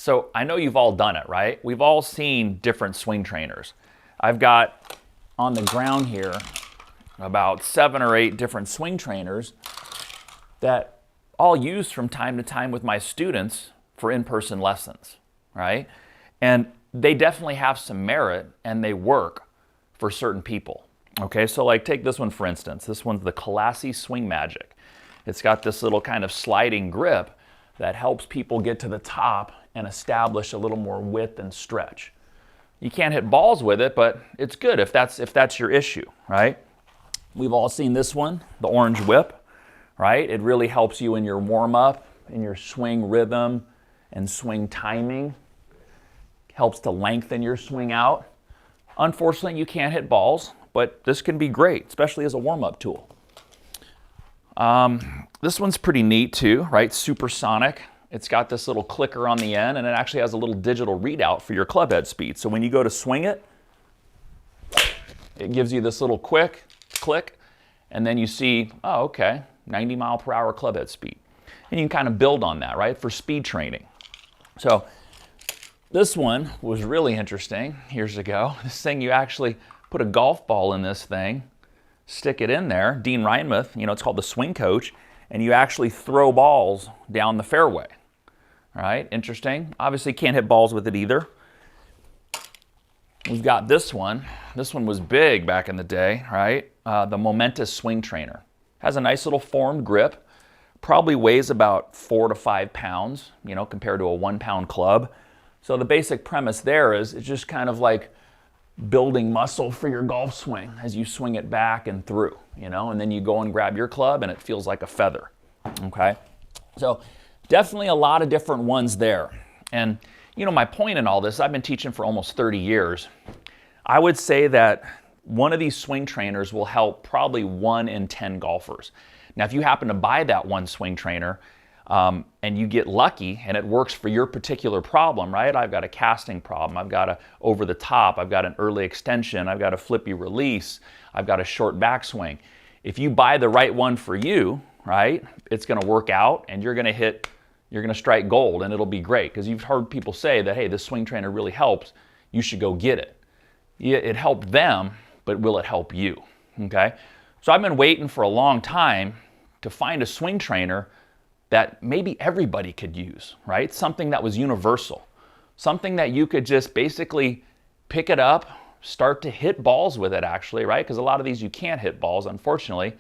So I know you've all done it, right? We've all seen different swing trainers. I've got on the ground here about 7 or 8 different swing trainers that I'll use from time to time with my students for in-person lessons, right? And they definitely have some merit and they work for certain people. Okay, so like take this one for instance. This one's the Kalassi Swing Magic. It's got this little kind of sliding grip that helps people get to the top and establish a little more width and stretch. You can't hit balls with it, but it's good if that's your issue, right? We've all seen this one, the Orange Whip, right? It really helps you in your warm-up, in your swing rhythm and swing timing. Helps to lengthen your swing out. Unfortunately, you can't hit balls, but this can be great, especially as a warm-up tool. This one's pretty neat too, right? Supersonic. It's got this little clicker on the end, and it actually has a little digital readout for your club head speed. So when you go to swing it, it gives you this little quick click, and then you see, oh, okay, 90 mile per hour club head speed. And you can kind of build on that, right, for speed training. So this one was really interesting years ago. This thing, you actually put a golf ball in this thing, stick it in there. Dean Reinmuth, it's called the Swing Coach, and you actually throw balls down the fairway. All right, interesting. Obviously can't hit balls with it either. We've got this one. This one was big back in the day, right? The Momentous Swing Trainer. Has a nice little formed grip. Probably weighs about 4 to 5 pounds, compared to a 1 pound club. So the basic premise there is it's just kind of like building muscle for your golf swing as you swing it back and through, and then you go and grab your club and it feels like a feather, okay? So definitely a lot of different ones there. And, my point in all this, I've been teaching for almost 30 years. I would say that one of these swing trainers will help probably 1 in 10 golfers. Now, if you happen to buy that one swing trainer, and you get lucky and it works for your particular problem, right? I've got a casting problem, I've got a over the top, I've got an early extension, I've got a flippy release, I've got a short backswing. If you buy the right one for you, right, it's gonna work out and you're gonna strike gold and it'll be great because you've heard people say that, hey, this swing trainer really helps, you should go get it. Yeah, it helped them, but will it help you, okay? So I've been waiting for a long time to find a swing trainer that maybe everybody could use, right? Something that was universal. Something that you could just basically pick it up, start to hit balls with it actually, right? Because a lot of these you can't hit balls, unfortunately,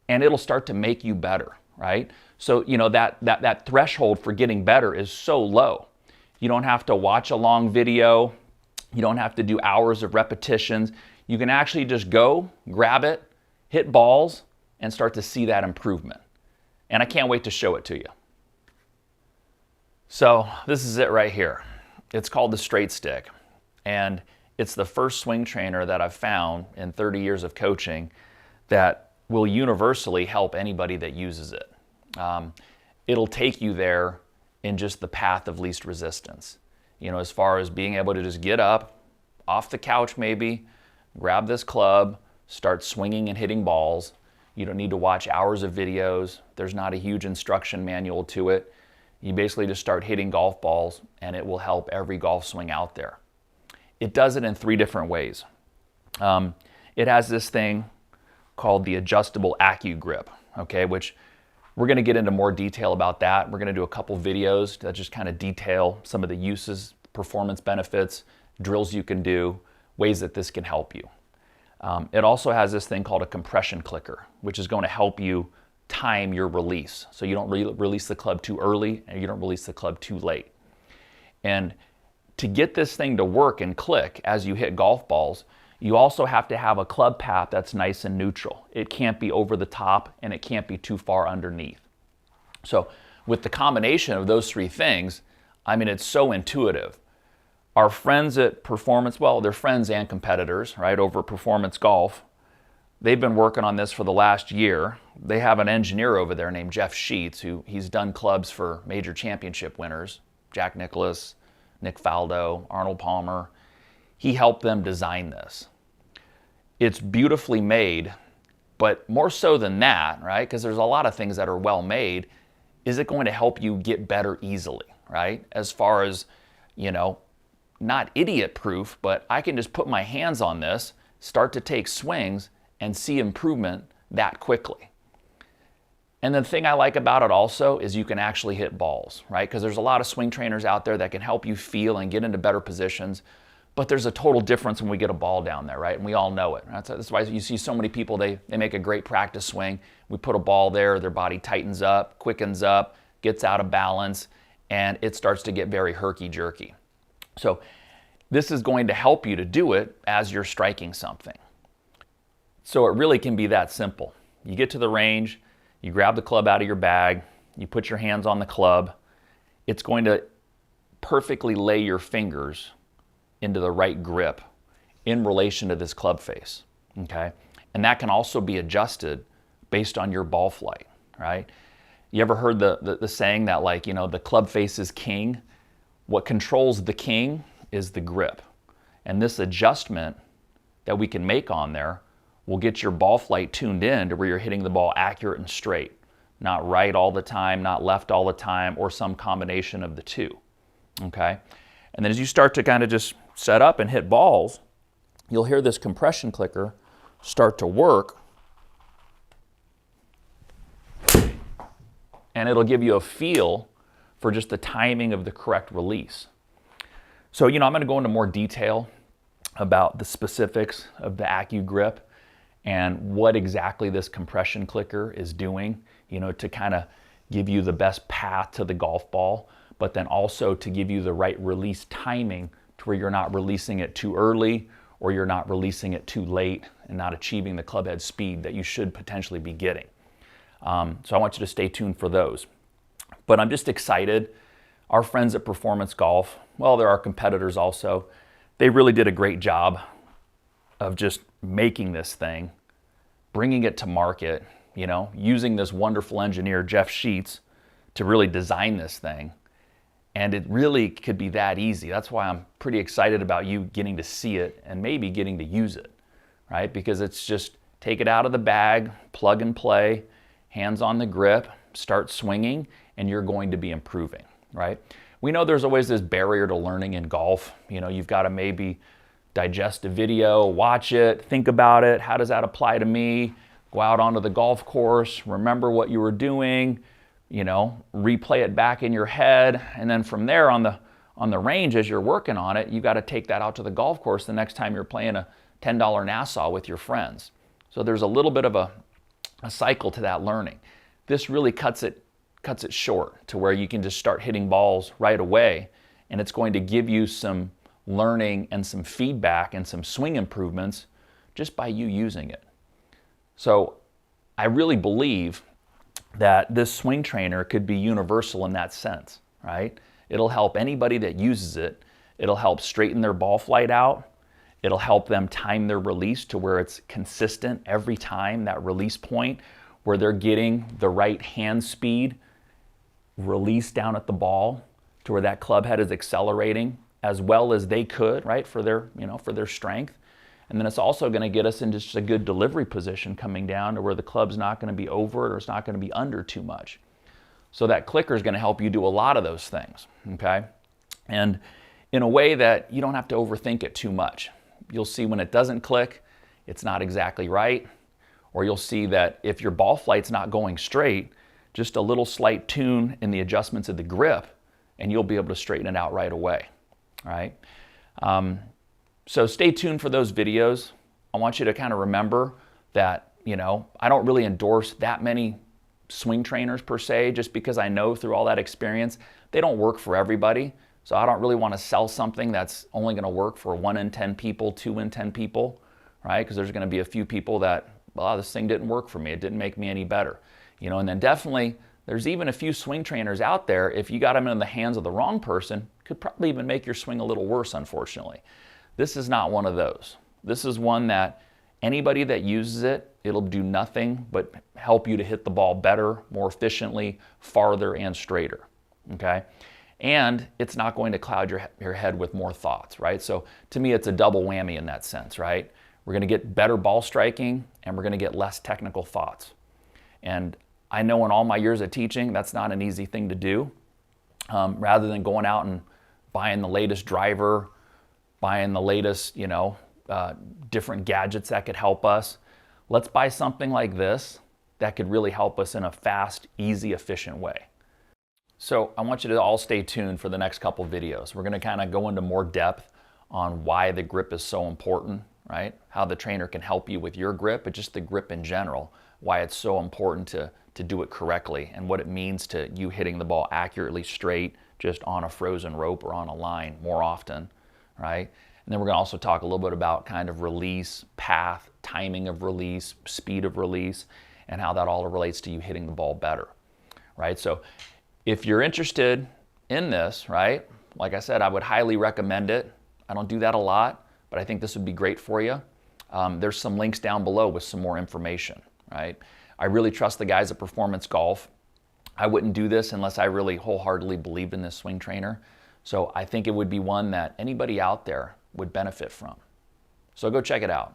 and it'll start to make you better, right? So, that threshold for getting better is so low. You don't have to watch a long video. You don't have to do hours of repetitions. You can actually just go, grab it, hit balls, and start to see that improvement. And I can't wait to show it to you. So this is it right here. It's called the Straight Stick. And it's the first swing trainer that I've found in 30 years of coaching that will universally help anybody that uses it. It'll take you there in just the path of least resistance. As far as being able to just get up, off the couch maybe, grab this club, start swinging and hitting balls. You don't need to watch hours of videos. There's not a huge instruction manual to it. You basically just start hitting golf balls and it will help every golf swing out there. It does it in 3 different ways. It has this thing called the adjustable AccuGrip, okay, which we're gonna get into more detail about that. We're gonna do a couple videos that just kind of detail some of the uses, performance benefits, drills you can do, ways that this can help you. It also has this thing called a compression clicker, which is going to help you time your release. So you don't release the club too early and you don't release the club too late. And to get this thing to work and click as you hit golf balls, you also have to have a club path that's nice and neutral. It can't be over the top and it can't be too far underneath. So with the combination of those 3 things, it's so intuitive. Our friends at Performance, well, they're friends and competitors, right, over at Performance Golf. They've been working on this for the last year. They have an engineer over there named Jeff Sheets, he's done clubs for major championship winners, Jack Nicklaus, Nick Faldo, Arnold Palmer. He helped them design this. It's beautifully made, but more so than that, right, because there's a lot of things that are well made, is it going to help you get better easily, right? As far as, not idiot proof, but I can just put my hands on this, start to take swings, and see improvement that quickly. And the thing I like about it also is you can actually hit balls, right? Because there's a lot of swing trainers out there that can help you feel and get into better positions, but there's a total difference when we get a ball down there, right? And we all know it. That's why you see so many people, they make a great practice swing. We put a ball there, their body tightens up, quickens up, gets out of balance, and it starts to get very herky-jerky. So this is going to help you to do it as you're striking something. So it really can be that simple. You get to the range, you grab the club out of your bag, you put your hands on the club. It's going to perfectly lay your fingers into the right grip in relation to this club face, okay? And that can also be adjusted based on your ball flight, right? You ever heard the saying that, like, the club face is king? What controls the king is the grip. And this adjustment that we can make on there will get your ball flight tuned in to where you're hitting the ball accurate and straight. Not right all the time, not left all the time, or some combination of the two, okay? And then as you start to kind of just set up and hit balls, you'll hear this compression clicker start to work, and it'll give you a feel for just the timing of the correct release. So, I'm going to go into more detail about the specifics of the AccuGrip and what exactly this compression clicker is doing, to kind of give you the best path to the golf ball, but then also to give you the right release timing to where you're not releasing it too early or you're not releasing it too late and not achieving the club head speed that you should potentially be getting. So I want you to stay tuned for those. But I'm just excited. Our friends at Performance Golf, well, they're our competitors also. They really did a great job of just making this thing, bringing it to market, using this wonderful engineer, Jeff Sheets, to really design this thing. And it really could be that easy. That's why I'm pretty excited about you getting to see it and maybe getting to use it, right? Because it's just take it out of the bag, plug and play, hands on the grip, start swinging, and you're going to be improving, right? We know there's always this barrier to learning in golf. You've got to maybe digest a video, watch it, think about it. How does that apply to me? Go out onto the golf course, remember what you were doing, replay it back in your head. And then from there on the range, as you're working on it, you got to take that out to the golf course the next time you're playing a $10 Nassau with your friends. So there's a little bit of a cycle to that learning. This really cuts it short to where you can just start hitting balls right away, and it's going to give you some learning and some feedback and some swing improvements just by you using it. So I really believe that this swing trainer could be universal in that sense, right? It'll help anybody that uses it. It'll help straighten their ball flight out. It'll help them time their release to where it's consistent every time, that release point where they're getting the right hand speed release down at the ball to where that club head is accelerating as well as they could, right, for their strength. And then it's also going to get us into just a good delivery position coming down to where the club's not going to be over it or it's not going to be under too much. So that clicker is going to help you do a lot of those things, okay? And in a way that you don't have to overthink it too much. You'll see when it doesn't click, it's not exactly right, or you'll see that if your ball flight's not going straight, just a little slight tune in the adjustments of the grip, and you'll be able to straighten it out right away, right? So stay tuned for those videos. I want you to kind of remember that, I don't really endorse that many swing trainers per se, just because I know through all that experience, they don't work for everybody. So I don't really want to sell something that's only going to work for 1 in 10 people, 2 in 10 people, right? Because there's going to be a few people that, well, this thing didn't work for me. It didn't make me any better. And then definitely there's even a few swing trainers out there, if you got them in the hands of the wrong person, could probably even make your swing a little worse, unfortunately. This is not one of those. This is one that anybody that uses it, it'll do nothing but help you to hit the ball better, more efficiently, farther, and straighter, okay? And it's not going to cloud your head with more thoughts, right? So to me, it's a double whammy in that sense, right? We're going to get better ball striking, and we're going to get less technical thoughts. And I know in all my years of teaching, that's not an easy thing to do. rather than going out and buying the latest driver, buying the latest, different gadgets that could help us. Let's buy something like this that could really help us in a fast, easy, efficient way. So I want you to all stay tuned for the next couple videos. We're going to kind of go into more depth on why the grip is so important, right? How the trainer can help you with your grip, but just the grip in general, why it's so important to do it correctly and what it means to you hitting the ball accurately straight, just on a frozen rope or on a line more often, right? And then we're going to also talk a little bit about kind of release, path, timing of release, speed of release, and how that all relates to you hitting the ball better, right? So if you're interested in this, right, like I said, I would highly recommend it. I don't do that a lot, but I think this would be great for you. There's some links down below with some more information, right? I really trust the guys at Performance Golf. I wouldn't do this unless I really wholeheartedly believed in this swing trainer. So I think it would be one that anybody out there would benefit from. So go check it out.